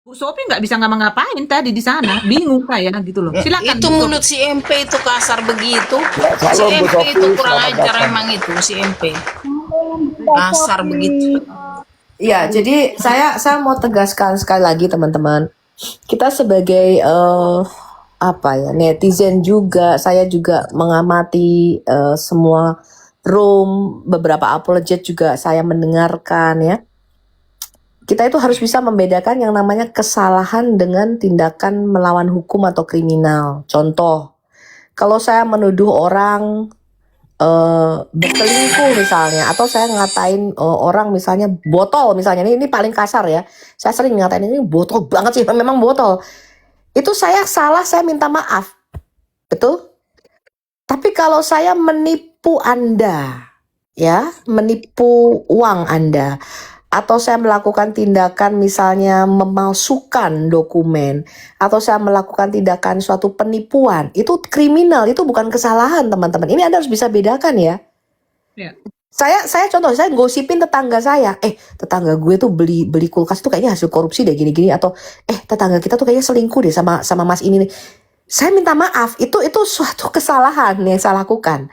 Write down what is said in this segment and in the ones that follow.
Bu Sophie nggak bisa ngapa-ngapain tadi di sana, bingung saya gitu loh. Silakan Itu Bu mulut Sophie. si MP itu kasar begitu. Ya, Si shalom Bu MP itu Sofi, kurang selamat ajar datang. emang itu si MP. Mbak Kasar Sofi. begitu. Ya, jadi saya mau tegaskan sekali lagi teman-teman. Kita sebagai apa ya, netizen juga, saya juga mengamati semua room, beberapa apologet juga saya mendengarkan ya. Kita itu harus bisa membedakan yang namanya kesalahan dengan tindakan melawan hukum atau kriminal. Contoh, kalau saya menuduh orang berselingkuh misalnya, atau saya ngatain orang misalnya botol misalnya, ini paling kasar ya. Saya sering ngatain ini botol banget sih, memang botol. Itu saya salah, saya minta maaf. Betul? Tapi kalau saya menipu Anda, ya, menipu uang Anda, atau saya melakukan tindakan misalnya memalsukan dokumen, atau saya melakukan tindakan suatu penipuan, itu kriminal, itu bukan kesalahan teman-teman. Ini Anda harus bisa bedakan ya. Ya. Saya contoh, saya gosipin tetangga saya, tetangga gue tuh beli kulkas tuh kayaknya hasil korupsi deh gini-gini, atau tetangga kita tuh kayaknya selingkuh deh sama mas ini nih. Saya minta maaf, itu suatu kesalahan yang saya lakukan.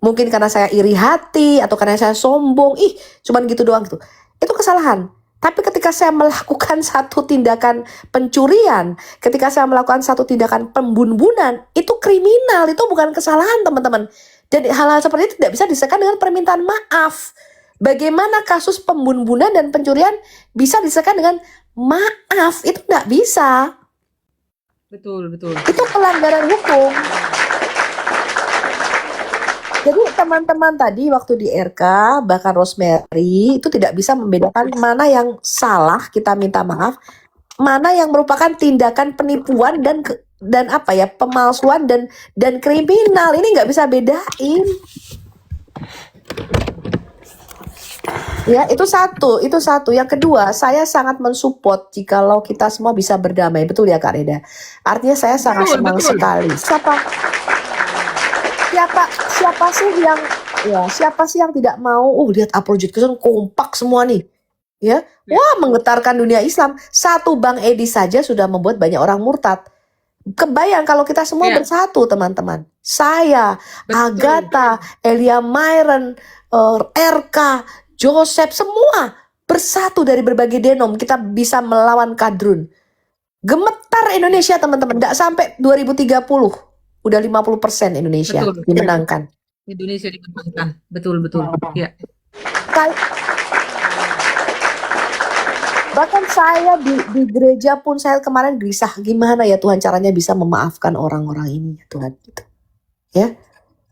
Mungkin karena saya iri hati atau karena saya sombong, cuman gitu doang gitu. Itu kesalahan. Tapi ketika saya melakukan satu tindakan pencurian, ketika saya melakukan satu tindakan pembunuhan, itu kriminal, itu bukan kesalahan teman-teman. Dan hal-hal seperti itu tidak bisa diselesaikan dengan permintaan maaf. Bagaimana kasus pembunuhan dan pencurian bisa diselesaikan dengan maaf? Itu tidak bisa. Betul. Itu pelanggaran hukum. Jadi teman-teman tadi waktu di RK, bahkan Rosemary itu tidak bisa membedakan mana yang salah, kita minta maaf, mana yang merupakan tindakan penipuan dan apa ya, pemalsuan dan kriminal. Ini nggak bisa bedain. Ya, itu satu. Yang kedua, saya sangat mensupport jikalau kita semua bisa berdamai. Betul ya Kak Reda? Artinya saya sangat senang sekali. Siapa sih yang tidak mau lihat apologet kompak semua nih. Ya. Wah, menggetarkan dunia Islam. Satu Bang Edi saja sudah membuat banyak orang murtad. Kebayang kalau kita semua bersatu teman-teman. Saya, Agatha, Elia Myron, RK, Joseph, semua bersatu dari berbagai denom, kita bisa melawan kadrun. Gemetar Indonesia teman-teman, nggak sampai 2030 udah 50% Indonesia dimenangkan. Indonesia dimenangkan, betul. Ya. Bahkan saya di gereja pun saya kemarin gelisah, gimana ya Tuhan caranya bisa memaafkan orang-orang ini ya Tuhan, gitu. Ya.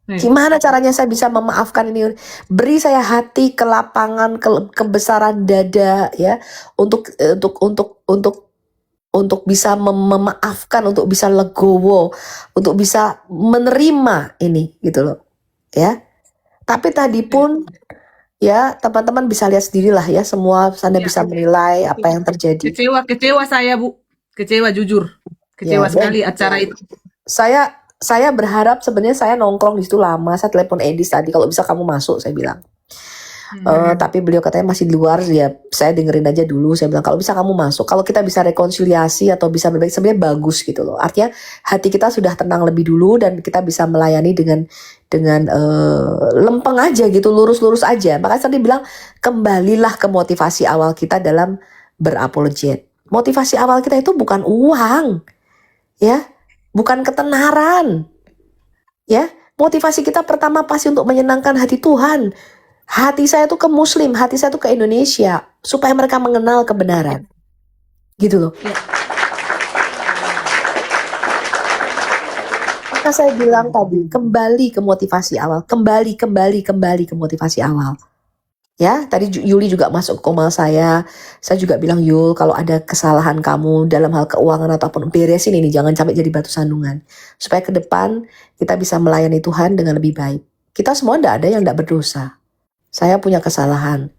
Gimana caranya saya bisa memaafkan ini? Beri saya hati, kelapangan, kebesaran dada ya, untuk bisa memaafkan, untuk bisa legowo, untuk bisa menerima ini gitu loh. Ya. Tapi tadi pun ya teman-teman bisa lihat sendirilah ya, semua Anda bisa menilai apa yang terjadi. Kecewa saya Bu, kecewa jujur, kecewa sekali acara itu. Saya berharap sebenarnya saya nongkrong di situ lama. Saya telepon Edis tadi, kalau bisa kamu masuk, saya bilang. Tapi beliau katanya masih di luar ya. Saya dengerin aja dulu. Saya bilang kalau bisa kamu masuk. Kalau kita bisa rekonsiliasi atau bisa berbaik, sebenarnya bagus gitu loh. Artinya hati kita sudah tenang lebih dulu dan kita bisa melayani dengan lempeng aja gitu, lurus-lurus aja. Makanya saya bilang kembalilah ke motivasi awal kita dalam berapologet. Motivasi awal kita itu bukan uang, ya. Bukan ketenaran. Ya, motivasi kita pertama pasti untuk menyenangkan hati Tuhan. Hati saya tuh ke Muslim, hati saya tuh ke Indonesia, supaya mereka mengenal kebenaran. Gitu loh. Maka saya bilang tadi, kembali ke motivasi awal, kembali ke motivasi awal. Ya, tadi Yuli juga masuk komal saya juga bilang, Yul, kalau ada kesalahan kamu dalam hal keuangan ataupun beresin ini, jangan sampai jadi batu sandungan, supaya ke depan kita bisa melayani Tuhan dengan lebih baik. Kita semua tidak ada yang tidak berdosa. Saya punya kesalahan,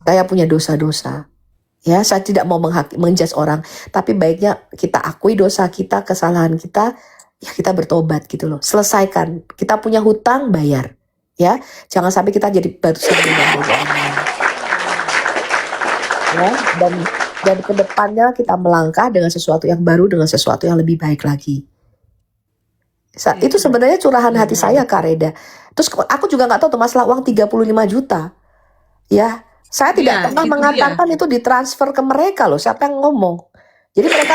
saya punya dosa-dosa. Ya, saya tidak mau menjudge orang, tapi baiknya kita akui dosa kita, kesalahan kita, ya kita bertobat gitu loh. Selesaikan. Kita punya hutang, bayar. Ya, jangan sampai kita jadi batu sandungan bagi orang lain. Ya, dan Dan kedepannya kita melangkah dengan sesuatu yang baru, dengan sesuatu yang lebih baik lagi. Itu sebenarnya curahan hati saya, Kak Reda. Terus aku juga nggak tahu tuh masalah uang 35 juta. Ya, saya tidak pernah itu mengatakan itu ditransfer ke mereka loh. Siapa yang ngomong? Jadi mereka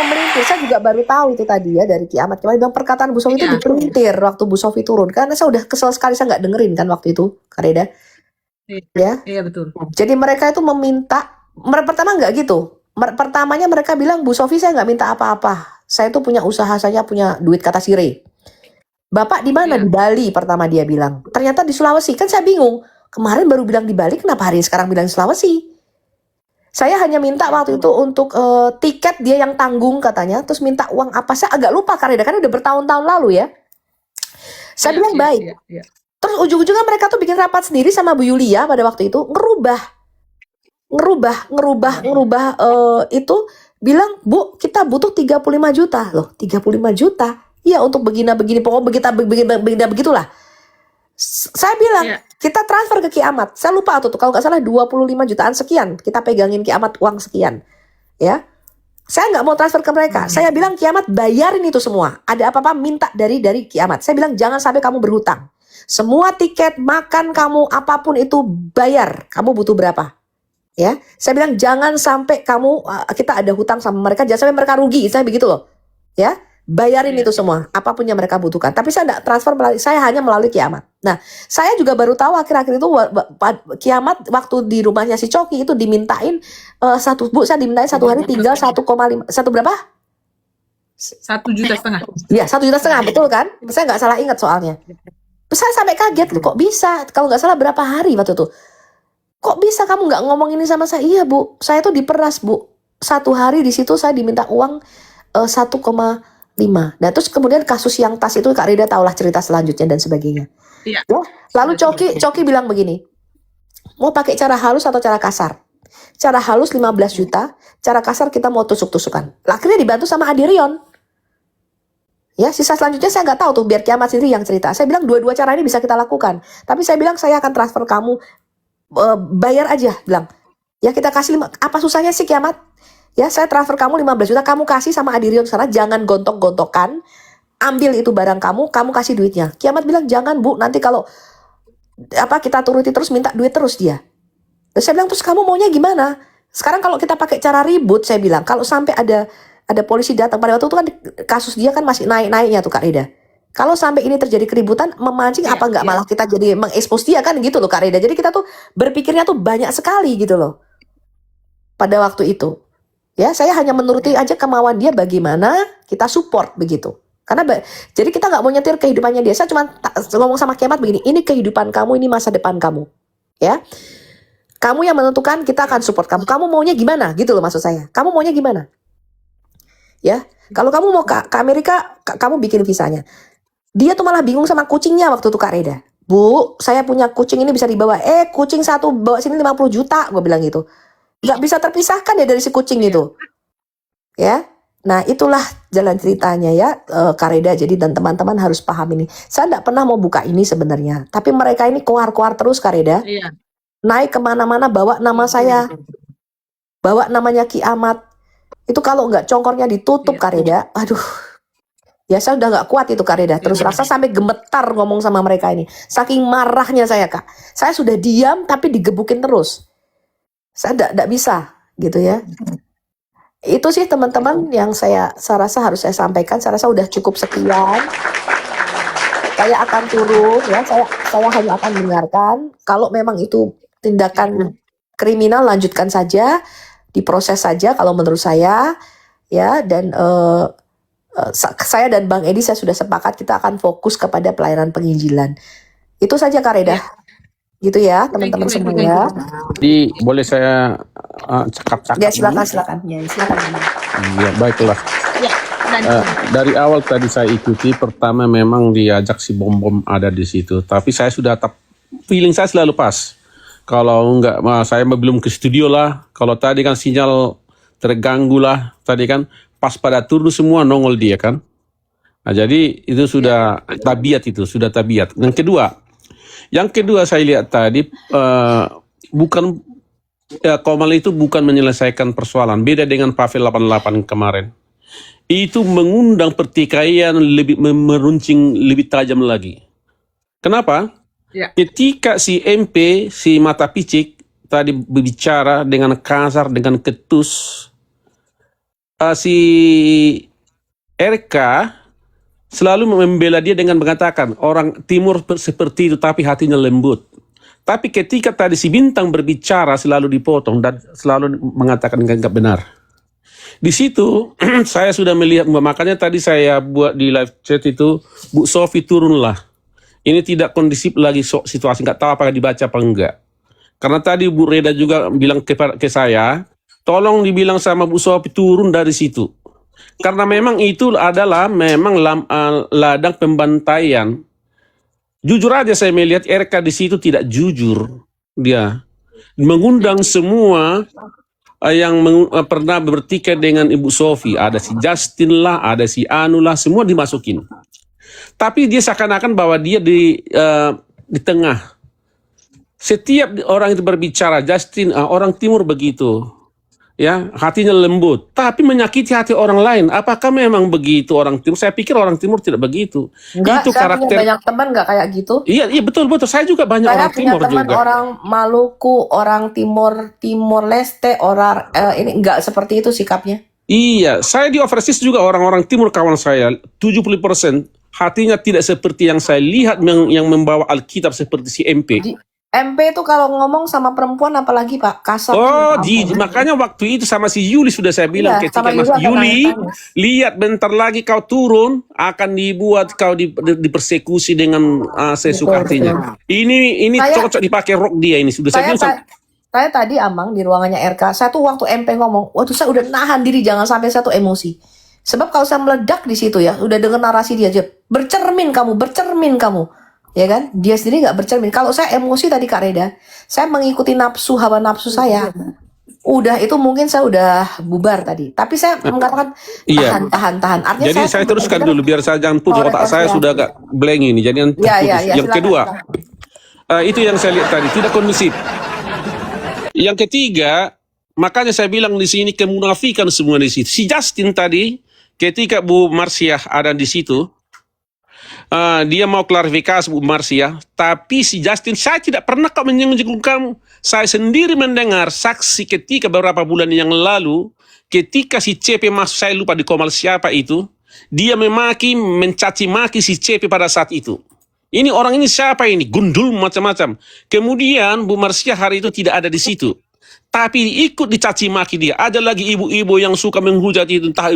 memelintir. Saya juga baru tahu itu tadi ya dari Kiamat kemarin bilang perkataan Bu Sofi itu dipelintir waktu Bu Sofi turun. Karena saya udah kesel sekali, saya nggak dengerin kan waktu itu, Kak Reda. Ya. Iya betul. Jadi mereka itu meminta, pertama nggak gitu. Pertamanya mereka bilang, Bu Sofi saya nggak minta apa-apa. Saya tuh punya usaha, saya punya duit, kata si Ray. Bapak di mana? Di Bali pertama dia bilang. Ternyata di Sulawesi. Kan saya bingung. Kemarin baru bilang di Bali, kenapa hari ini sekarang bilang di Sulawesi? Saya hanya minta waktu itu untuk tiket dia yang tanggung katanya. Terus minta uang apa, saya agak lupa karena udah bertahun-tahun lalu ya. Saya bilang baik. Terus ujung-ujungnya mereka tuh bikin rapat sendiri sama Bu Yulia pada waktu itu. Ngerubah itu. Bilang, Bu kita butuh 35 juta. Loh 35 juta? Iya untuk begini, pokoknya begitulah. Saya bilang, kita transfer ke Kiamat. Saya lupa tuh kalau nggak salah 25 jutaan sekian. Kita pegangin Kiamat uang sekian. Ya, saya nggak mau transfer ke mereka. Saya bilang Kiamat bayarin itu semua. Ada apa-apa minta dari Kiamat. Saya bilang jangan sampai kamu berhutang. Semua tiket, makan kamu, apapun itu bayar. Kamu butuh berapa? Ya, saya bilang jangan sampai kamu kita ada hutang sama mereka, jangan sampai mereka rugi. Saya begitu loh. Ya, bayarin itu semua, apapun yang mereka butuhkan. Tapi saya tidak transfer saya hanya melalui Kiamat. Nah, saya juga baru tahu akhir-akhir itu Kiamat waktu di rumahnya si Coki itu dimintain saya dimintain satu hari tinggal 1,5 berapa? 1,5 juta. Iya, 1,5 juta betul kan? Saya nggak salah ingat soalnya. Saya sampai kaget loh, kok bisa? Kalau nggak salah berapa hari waktu itu? Kok bisa kamu nggak ngomong ini sama saya? Iya Bu, saya tuh diperas Bu. Satu hari di situ saya diminta uang 1,5. Nah terus kemudian kasus yang tas itu Kak Rida tahulah cerita selanjutnya dan sebagainya. Iya. Ya, lalu Coki bilang begini, mau pakai cara halus atau cara kasar? Cara halus 15 juta, cara kasar kita mau tusuk-tusukan. Akhirnya dibantu sama Adirion. Ya, sisa selanjutnya saya nggak tahu tuh, biar Kiamat sendiri yang cerita. Saya bilang dua-dua cara ini bisa kita lakukan. Tapi saya bilang saya akan transfer kamu. Bayar aja, bilang ya kita kasih apa susahnya sih Kiamat ya, saya transfer kamu 15 juta, kamu kasih sama Adirion sana, jangan gontok-gontokan, ambil itu barang kamu kasih duitnya. Kiamat bilang jangan Bu, nanti kalau kita turuti terus minta duit terus dia. Terus saya bilang terus kamu maunya gimana? Sekarang kalau kita pakai cara ribut, saya bilang kalau sampai ada polisi datang pada waktu itu kan kasus dia kan masih naik-naiknya tuh Kak Rida. Kalau sampai ini terjadi keributan, memancing apa nggak malah kita jadi mengekspos dia kan gitu loh Kak Reda. Jadi kita tuh berpikirnya tuh banyak sekali gitu loh. Pada waktu itu. Ya, saya hanya menuruti aja kemauan dia, bagaimana kita support begitu. Karena jadi kita nggak mau nyetir kehidupannya dia. Saya cuma ngomong sama Kiamat begini, ini kehidupan kamu, ini masa depan kamu. Ya. Kamu yang menentukan, kita akan support kamu. Kamu maunya gimana? Gitu loh maksud saya. Kamu maunya gimana? Ya. Kalau kamu mau ke Amerika, kamu bikin visanya. Dia tuh malah bingung sama kucingnya waktu itu Kak Reda. Bu, saya punya kucing ini bisa dibawa. Kucing satu bawa sini 50 juta. Gue bilang gitu. Gak bisa terpisahkan ya dari si kucing itu. Ya. Nah itulah jalan ceritanya ya Kak Reda. Jadi dan teman-teman harus paham ini. Saya gak pernah mau buka ini sebenarnya. Tapi mereka ini keluar-keluar terus Kak Reda. Iya. Naik kemana-mana bawa nama saya. Bawa namanya Kiamat. Itu kalau nggak congkornya ditutup Kak Reda. Aduh. Ya saya udah gak kuat itu Kak Reda. Terus rasa sampai gemetar ngomong sama mereka ini. Saking marahnya saya Kak. Saya sudah diam tapi digebukin terus. Saya gak bisa gitu ya. Itu sih teman-teman yang saya rasa harus saya sampaikan. Saya rasa udah cukup sekian. Saya akan turun ya. Saya hanya akan dengarkan. Kalau memang itu tindakan kriminal, lanjutkan saja. Diproses saja kalau menurut saya. Ya dan saya dan Bang Edi saya sudah sepakat kita akan fokus kepada pelayanan penginjilan. Itu saja Kak Reda. Gitu ya teman-teman semuanya. Jadi boleh saya cakap-cakap? Ya silakan. Ya silakan. Ya baiklah. Ya, dari awal tadi saya ikuti, pertama memang diajak si bom ada di situ. Tapi saya sudah feeling saya selalu pas. Kalau enggak, saya belum ke studio lah. Kalau tadi kan sinyal terganggu lah. Tadi kan pas pada turun semua nongol dia kan. Nah, jadi itu sudah tabiat itu, sudah tabiat. Yang kedua saya lihat tadi bukan ya, Komal itu bukan menyelesaikan persoalan. Beda dengan Pavel 88 kemarin. Itu mengundang pertikaian lebih meruncing lebih tajam lagi. Kenapa? Ya. Ketika si MP, si Mata Picik tadi berbicara dengan kasar, dengan ketus, si RK selalu membela dia dengan mengatakan orang Timur seperti itu tapi hatinya lembut. Tapi ketika tadi si Bintang berbicara selalu dipotong dan selalu mengatakan enggak benar. Di situ saya sudah melihat, makanya tadi saya buat di live chat itu, Bu Sofi turunlah. Ini tidak kondisif lagi situasi, nggak tahu apakah dibaca apa enggak. Karena tadi Bu Reda juga bilang ke saya, tolong dibilang sama Bu Sofi turun dari situ. Karena memang itu adalah memang ladang pembantaian. Jujur aja saya melihat RK di situ tidak jujur. Dia mengundang semua yang pernah bertikai dengan Ibu Sofi. Ada si Justin lah, ada si Anu lah, semua dimasukin. Tapi dia seakan-akan bahwa dia di tengah. Setiap orang itu berbicara, Justin, orang Timur begitu. Ya, hatinya lembut, tapi menyakiti hati orang lain. Apakah memang begitu orang Timur? Saya pikir orang Timur tidak begitu. Enggak, Itu saya punya karakter. banyak teman nggak kayak gitu. Iya, betul. Saya juga banyak Saya orang punya Timur teman juga. orang Maluku, orang Timor Leste, orang ini nggak seperti itu sikapnya. Iya, saya di overseas juga orang-orang Timur kawan saya, 70% hatinya tidak seperti yang saya lihat yang membawa Alkitab seperti si MP. MP itu kalau ngomong sama perempuan apalagi Pak, kasar. Oh, makanya waktu itu sama si Yuli sudah saya bilang, Iya, ketika sama Mas Yuli akan Yuli, nangis. lihat bentar lagi kau turun, akan dibuat kau dipersekusi dengan sesuka hatinya. Ini Saya- cocok dipakai rok dia ini, sudah saya bilang. Saya tadi Amang di ruangannya RK, saya tuh waktu MP ngomong, waduh saya udah nahan diri jangan sampai saya tuh emosi. Sebab kalau saya meledak di situ ya, udah denger narasi dia aja, bercermin kamu. Ya kan? Dia sendiri nggak bercermin. Kalau saya emosi tadi Kak Reda, saya mengikuti hawa nafsu saya. Udah itu mungkin saya udah bubar tadi. Tapi saya mengatakan Iya. tahan. Artinya Jadi saya teruskan dulu biar saya jangan putus, otak saya sudah agak blank ini. Jadi yang Ya, terputus. Yang silakan. kedua, itu yang saya lihat tadi tidak kondusif. Yang ketiga, makanya saya bilang di sini kemunafikan semua di situ. Si Justin tadi, ketika Bu Marsiah ada di situ, dia mau klarifikasi Bu Marsiah, tapi si Justin, saya tidak pernah kau menyinggung kamu. Saya sendiri mendengar saksi ketika beberapa bulan yang lalu, ketika si CP masuk, saya lupa di Komal siapa itu, dia mencaci maki si CP pada saat itu. Ini orang ini siapa ini? Gundul macam-macam. Kemudian Bu Marsiah hari itu tidak ada di situ. Tapi ikut dicaci maki dia. Ada lagi ibu-ibu yang suka menghujat itu entah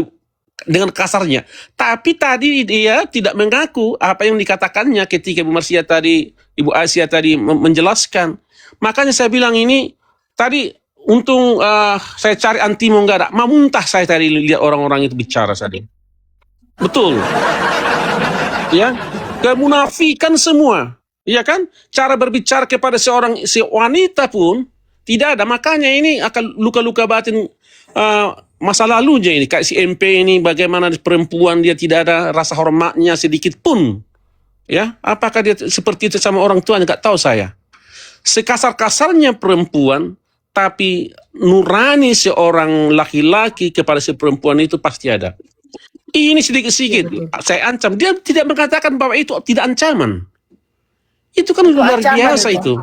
dengan kasarnya. Tapi tadi dia tidak mengaku apa yang dikatakannya ketika Bu Marsiah tadi, Ibu Asia tadi menjelaskan. Makanya saya bilang ini tadi untung saya cari Antimo enggak ada. Mau muntah saya tadi lihat orang-orang itu bicara tadi. Betul. Ya, kemunafikan semua. Iya kan? Cara berbicara kepada si wanita pun tidak ada. Makanya ini akan luka-luka batin masa lalunya ini. Kayak si MP ini bagaimana perempuan dia tidak ada rasa hormatnya sedikit pun. Ya, apakah dia seperti itu sama orang tuanya? Nggak tahu saya. Sekasar-kasarnya perempuan, tapi nurani seorang laki-laki kepada si perempuan itu pasti ada. Ini sedikit-sedikit saya ancam. Dia tidak mengatakan bahwa itu tidak ancaman. Itu kan luar ancaman biasa itu.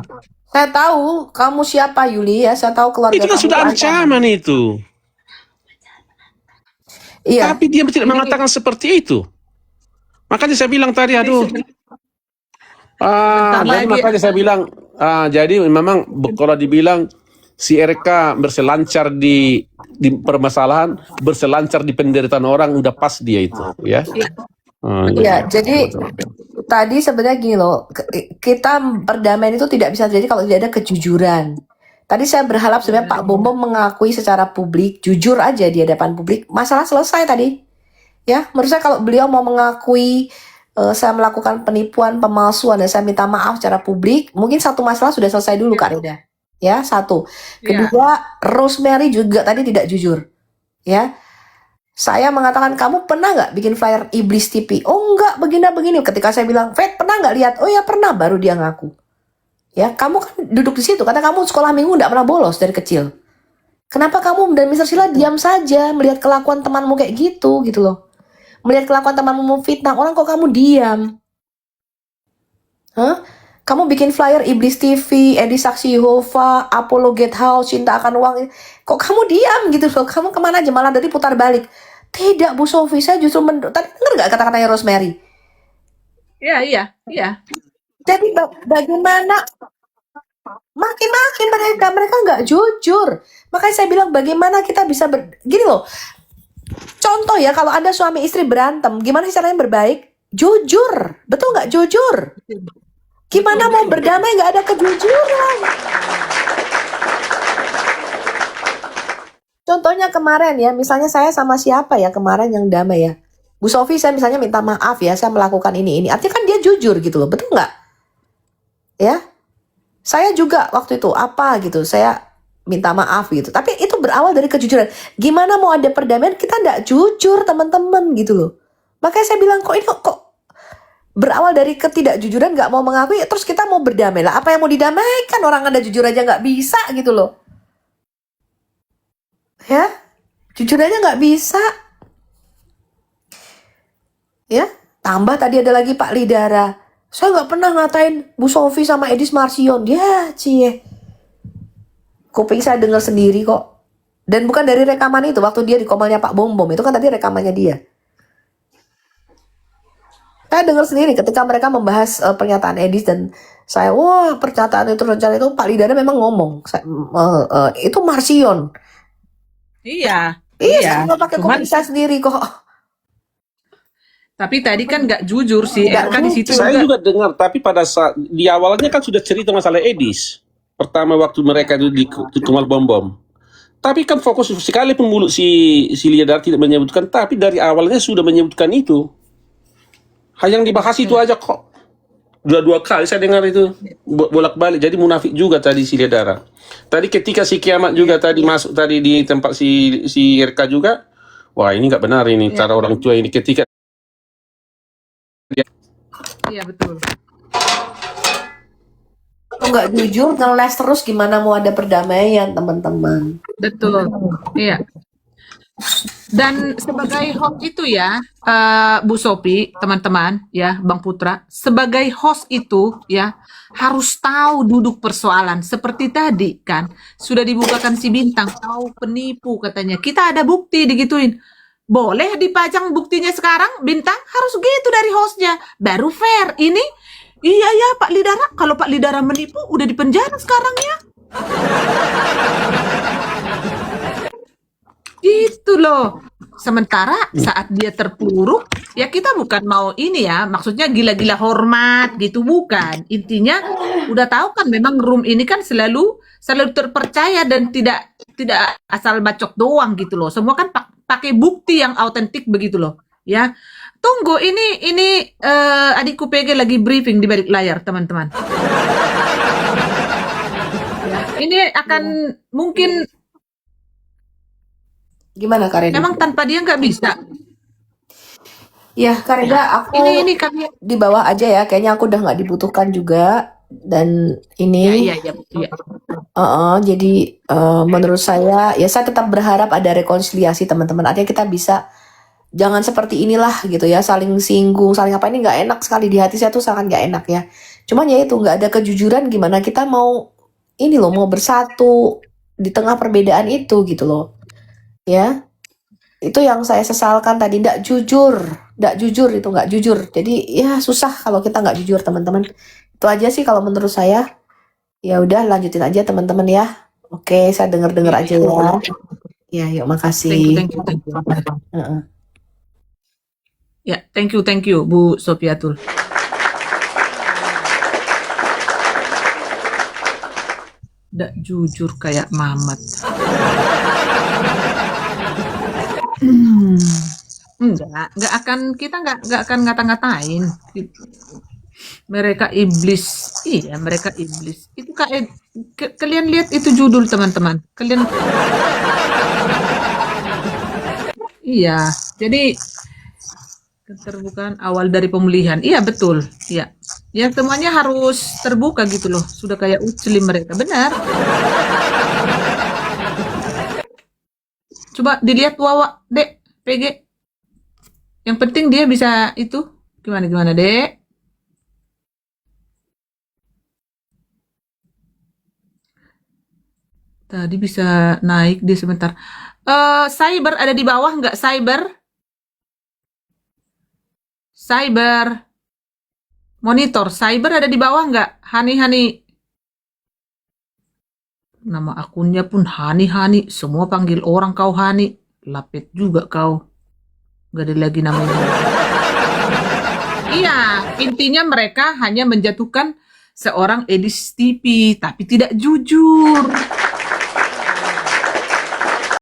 Saya tahu kamu siapa Yuli ya, saya tahu keluarga Itu kan kamu sudah itu ancaman itu. Iya. Tapi dia tidak mengatakan seperti itu. Makanya saya bilang tadi, aduh. Jadi makanya saya bilang, jadi memang kalau dibilang si RK berselancar di permasalahan, berselancar di penderitaan orang, udah pas dia itu, ya. Iya, jadi tadi sebenarnya gini loh, kita perdamaian itu tidak bisa terjadi kalau tidak ada kejujuran. Tadi saya berharap sebenarnya Pak Bom Bom mengakui secara publik, jujur aja di hadapan publik, masalah selesai tadi. Ya, menurut saya kalau beliau mau mengakui saya melakukan penipuan, pemalsuan, dan saya minta maaf secara publik, mungkin satu masalah sudah selesai dulu Kak Reda. Ya, satu. Kedua, Rosemary juga tadi tidak jujur. Ya, saya mengatakan, kamu pernah nggak bikin flyer Iblis TV? Oh enggak, begini. Ketika saya bilang, Fed pernah nggak lihat? Oh ya pernah, baru dia ngaku. Ya, kamu kan duduk di situ, karena kamu sekolah minggu nggak pernah bolos dari kecil. Kenapa kamu dan Mr. Sila diam saja melihat kelakuan temanmu kayak gitu loh. Melihat kelakuan temanmu memfitnah orang, kok kamu diam? Hah? Kamu bikin flyer Iblis TV, Edi Saksi Yehova, Apollo Gate House, Cinta Akan Uang. Kok kamu diam gitu loh? Kamu kemana aja? Malah dari putar balik. Tidak, Bu Sofi, saya justru tadi denger nggak kata-katanya Rosemary? Iya. Jadi bagaimana makin mereka nggak jujur. Makanya saya bilang bagaimana kita bisa gini loh. Contoh ya, kalau ada suami istri berantem, gimana sih caranya berbaik? Jujur, betul nggak? Jujur. Gimana mau berdamai nggak ada kejujuran? Contohnya kemarin ya, misalnya saya sama siapa ya kemarin yang damai ya? Bu Sofi, saya misalnya minta maaf ya, saya melakukan ini. Artinya kan dia jujur gitu loh, betul nggak? Ya, saya juga waktu itu apa gitu, saya minta maaf gitu. Tapi itu berawal dari kejujuran. Gimana mau ada perdamaian kita nggak jujur teman-teman gitu loh. Makanya saya bilang kok ini kok berawal dari ketidakjujuran, nggak mau mengakui, terus kita mau berdamai lah. Apa yang mau didamaikan? Orang Anda jujur aja nggak bisa gitu loh. Ya, jujur aja nggak bisa. Ya, tambah tadi ada lagi Pak Lidara. Saya nggak pernah ngatain Bu Sofi sama Edis Marsion. Ya, cie. Kuping saya dengar sendiri kok. Dan bukan dari rekaman itu, waktu dia di komalnya Pak Bom Bom. Itu kan tadi rekamannya dia. Saya dengar sendiri ketika mereka membahas pernyataan Edis dan saya, wah pernyataan itu rencana itu Pak Lidara memang ngomong. Itu Marsion. Iya. Iya, saya pakai kuping saya sendiri kok. Tapi tadi kan nggak jujur sih. Nggak Kan di situ Saya juga dengar, tapi pada saat di awalnya kan sudah cerita masalah Edis. Pertama waktu mereka itu di Kumal Bom Bom. Tapi kan fokus sekali mulut si Lidara tidak menyebutkan, tapi dari awalnya sudah menyebutkan itu. Yang dibahas itu aja kok. Dua kali saya dengar itu bolak-balik. Jadi munafik juga tadi si Lidara. Tadi ketika si Kiamat juga tadi masuk tadi di tempat si RK juga. Wah, ini nggak benar ini cara orang tua ini ketika iya betul. Kalau nggak jujur, ngeles terus gimana mau ada perdamaian teman-teman. Betul. Iya. Dan sebagai host itu ya, Bu Sophie, teman-teman, ya, Bang Putra, sebagai host itu ya harus tahu duduk persoalan. Seperti tadi kan, sudah dibukakan si Bintang, tahu penipu katanya. Kita ada bukti digituin. Boleh dipajang buktinya sekarang, Bintang harus gitu dari hostnya. Baru fair. Ini, iya ya Pak Lidara, kalau Pak Lidara menipu udah di penjara sekarang ya. Gitu loh. Sementara saat dia terpuruk, ya kita bukan mau ini ya, maksudnya gila-gila hormat gitu, bukan. Intinya udah tahu kan memang room ini kan selalu terpercaya dan tidak asal bacot doang gitu loh. Semua kan pakai bukti yang autentik begitu loh, ya. Tunggu ini adikku PG lagi briefing di balik layar, teman-teman. Ya, ini akan mungkin Gimana Kareda? memang tanpa dia nggak bisa. Ya Kareda, aku Ini kami di bawah aja ya. Kayaknya aku udah nggak dibutuhkan juga. Dan ini, iya. jadi menurut saya, ya saya tetap berharap ada rekonsiliasi teman-teman. Artinya kita bisa, jangan seperti inilah gitu ya, saling singgung, saling apa, ini nggak enak sekali di hati saya tuh, sangat nggak enak ya. Cuman ya itu nggak ada kejujuran, gimana kita mau ini loh, mau bersatu di tengah perbedaan itu gitu loh. Ya, itu yang saya sesalkan tadi, nggak jujur itu nggak jujur. Jadi ya susah kalau kita nggak jujur teman-teman. Itu aja sih kalau menurut saya. Ya udah lanjutin aja teman-teman ya. Oke, saya denger aja ya. Ya, yuk makasih. Thank you. Ya, thank you Bu Sofiatul. Nggak jujur kayak Mamat. Nggak akan, kita nggak akan ngata-ngatain. Mereka iblis. Iya, mereka iblis. Itu kalian lihat itu judul teman-teman. Kalian iya. Jadi Keterbukaan awal dari pemulihan. Iya betul. Iya. Ya semuanya harus terbuka gitu loh. Sudah kayak Uclim mereka. Benar. Coba dilihat Wawa, Dek, PG. Yang penting dia bisa itu. Gimana, Dek? Tadi bisa naik dia sebentar. Cyber ada di bawah nggak? Cyber. Monitor. Cyber ada di bawah nggak? Hani. Nama akunnya pun Hani. Semua panggil orang kau Hani. Lapet juga kau. Nggak ada lagi namanya. Iya, intinya mereka hanya menjatuhkan seorang Edis TV, tapi tidak jujur.